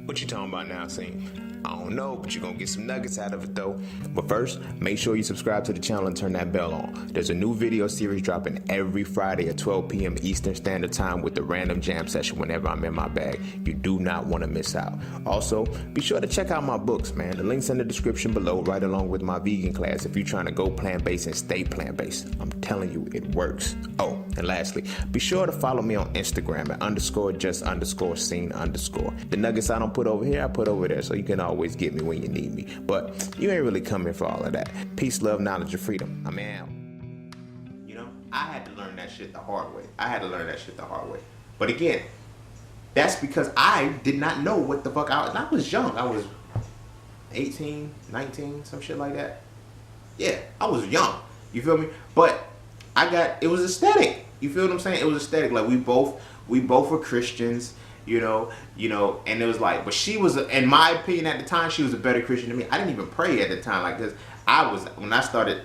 What you talking about now, Cine? I don't know, but you're gonna get some nuggets out of it though. But first, make sure you subscribe to the channel and turn that bell on. There's a new video series dropping every Friday at 12 p.m. Eastern Standard Time with the random jam session whenever I'm in my bag. You do not want to miss out. Also, be sure to check out my books, man. The link's in the description below, right along with my vegan class if you're trying to go plant-based and stay plant-based. I'm telling you, it works. Oh, and lastly, be sure to follow me on Instagram at _just_scene_. The nuggets I don't put over here, I put over there, so you can always get me when you need me. But you ain't really coming for all of that. Peace, love, knowledge, and freedom. I'm out. You know, I had to learn that shit the hard way. But again, that's because I did not know what the fuck I was young. I was 18, 19, some shit like that. Yeah, I was young. You feel me? But it was aesthetic. You feel what I'm saying? It was aesthetic. Like we both were Christians, you know, and it was like, but she was, in my opinion at the time, she was a better Christian than me. I didn't even pray at the time, like, cause when I started,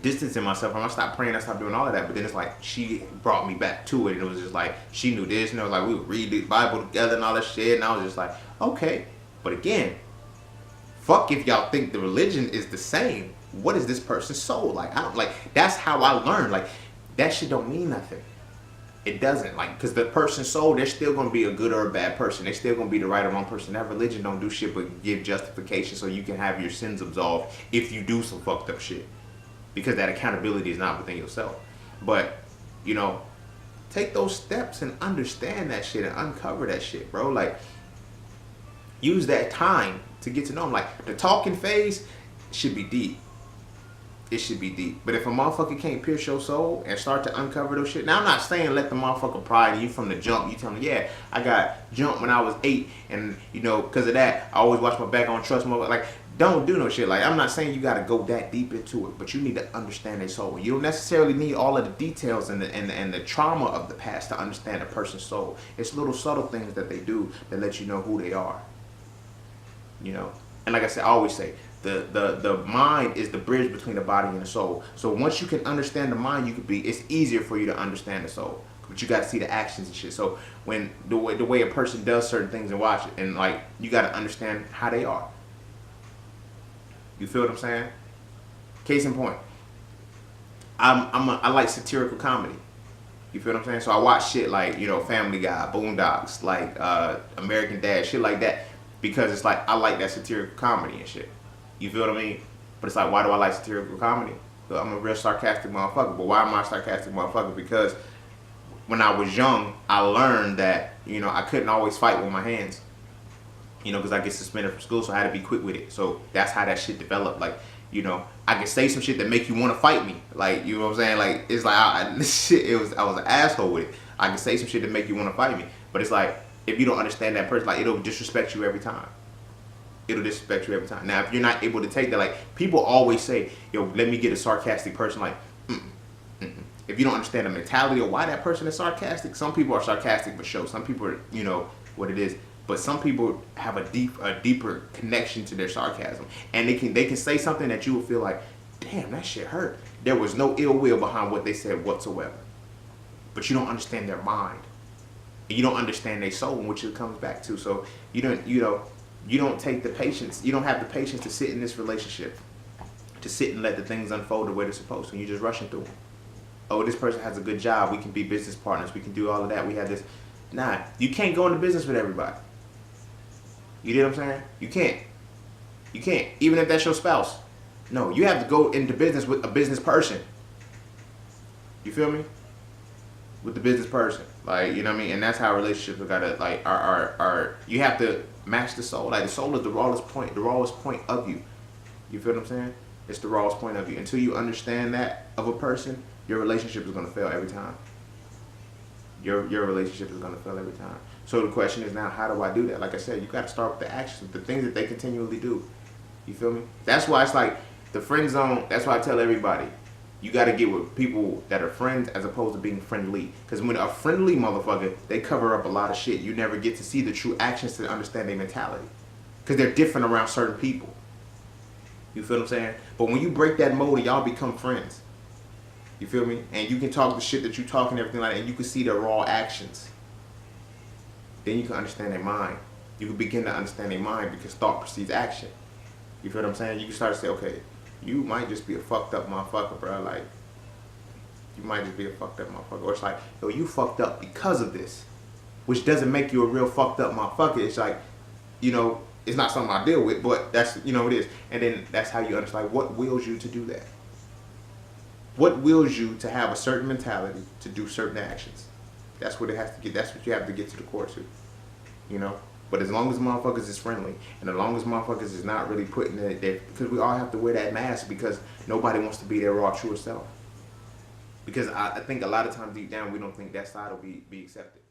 distancing myself from, I stopped praying, I stopped doing all of that. But then it's like, she brought me back to it, and it was just like, she knew this, and it was like, we would read the Bible together and all that shit, and I was just like, okay. But again, fuck if y'all think the religion is the same. What is this person's soul? Like, that's how I learned. Like, that shit don't mean nothing. It doesn't. Like, because the person's soul, they're still going to be a good or a bad person. They're still going to be the right or wrong person. That religion don't do shit but give justification so you can have your sins absolved if you do some fucked up shit. Because that accountability is not within yourself. But, take those steps and understand that shit and uncover that shit, bro. Like, use that time to get to know them. Like, the talking phase should be deep. It should be deep. But if a motherfucker can't pierce your soul and start to uncover those shit. Now, I'm not saying let the motherfucker pry to you from the jump. You tell me, yeah, I got jumped when I was 8. And, because of that, I always watch my back. I don't trust motherfucker. Like, don't do no shit. Like, I'm not saying you got to go that deep into it. But you need to understand their soul. You don't necessarily need all of the details and the trauma of the past to understand a person's soul. It's little subtle things that they do that let you know who they are. And like I said, I always say, the mind is the bridge between the body and the soul. So once you can understand the mind, it's easier for you to understand the soul. But you got to see the actions and shit. So when the way a person does certain things and watch it, and like, you got to understand how they are. You feel what I'm saying? Case in point, I like satirical comedy. You feel what I'm saying? So I watch shit like, Family Guy, Boondocks, like American Dad, shit like that, because it's like, I like that satirical comedy and shit. You feel what I mean? But it's like, why do I like satirical comedy? Well, I'm a real sarcastic motherfucker. But why am I a sarcastic motherfucker? Because when I was young, I learned that, I couldn't always fight with my hands. Because I get suspended from school, so I had to be quick with it. So that's how that shit developed. Like, I could say some shit that make you want to fight me. Like, you know what I'm saying? Like, it's like, I was an asshole with it. I could say some shit that make you want to fight me. But it's like, if you don't understand that person, like, it'll disrespect you every time. It'll disrespect you every time. Now, if you're not able to take that, like, people always say, yo, let me get a sarcastic person. Like, if you don't understand the mentality of why that person is sarcastic, some people are sarcastic for show. Some people are, what it is. But some people have a deeper connection to their sarcasm. And they can say something that you will feel like, damn, that shit hurt. There was no ill will behind what they said whatsoever. But you don't understand their mind. You don't understand their soul, which it comes back to. So you don't take the patience. You don't have the patience to sit in this relationship, to sit and let the things unfold the way they're supposed to. You're just rushing through them. Oh, this person has a good job. We can be business partners. We can do all of that. We have this. Nah, you can't go into business with everybody. You know what I'm saying? You can't. Even if that's your spouse. No, you have to go into business with a business person. You feel me? With the business person. Like, you know what I mean? And that's how relationships gotta, like, are you have to match the soul. Like, the soul is the rawest point of you. You feel what I'm saying? It's the rawest point of you. Until you understand that of a person, your relationship is gonna fail every time. Your relationship is gonna fail every time. So the question is now, how do I do that? Like I said, you gotta start with the actions, the things that they continually do. You feel me? That's why it's like the friend zone. That's why I tell everybody, you got to get with people that are friends as opposed to being friendly. Because when a friendly motherfucker, they cover up a lot of shit. You never get to see the true actions to understand their mentality. Because they're different around certain people. You feel what I'm saying? But when you break that mold and y'all become friends, you feel me? And you can talk the shit that you talk and everything like that, and you can see their raw actions. Then you can understand their mind. You can begin to understand their mind because thought precedes action. You feel what I'm saying? You can start to say, okay, you might just be a fucked up motherfucker, bro. Like, you might just be a fucked up motherfucker. Or it's like, yo, you fucked up because of this. Which doesn't make you a real fucked up motherfucker. It's like, you know, it's not something I deal with, but that's, you know, it is. And then that's how you understand, like, what wills you to do that? What wills you to have a certain mentality to do certain actions? That's what it has to get. That's what you have to get to the core to, you know. But as long as motherfuckers is friendly, and as long as motherfuckers is not really putting it there, because we all have to wear that mask because nobody wants to be their raw, true self. Because I think a lot of times deep down we don't think that side will be accepted.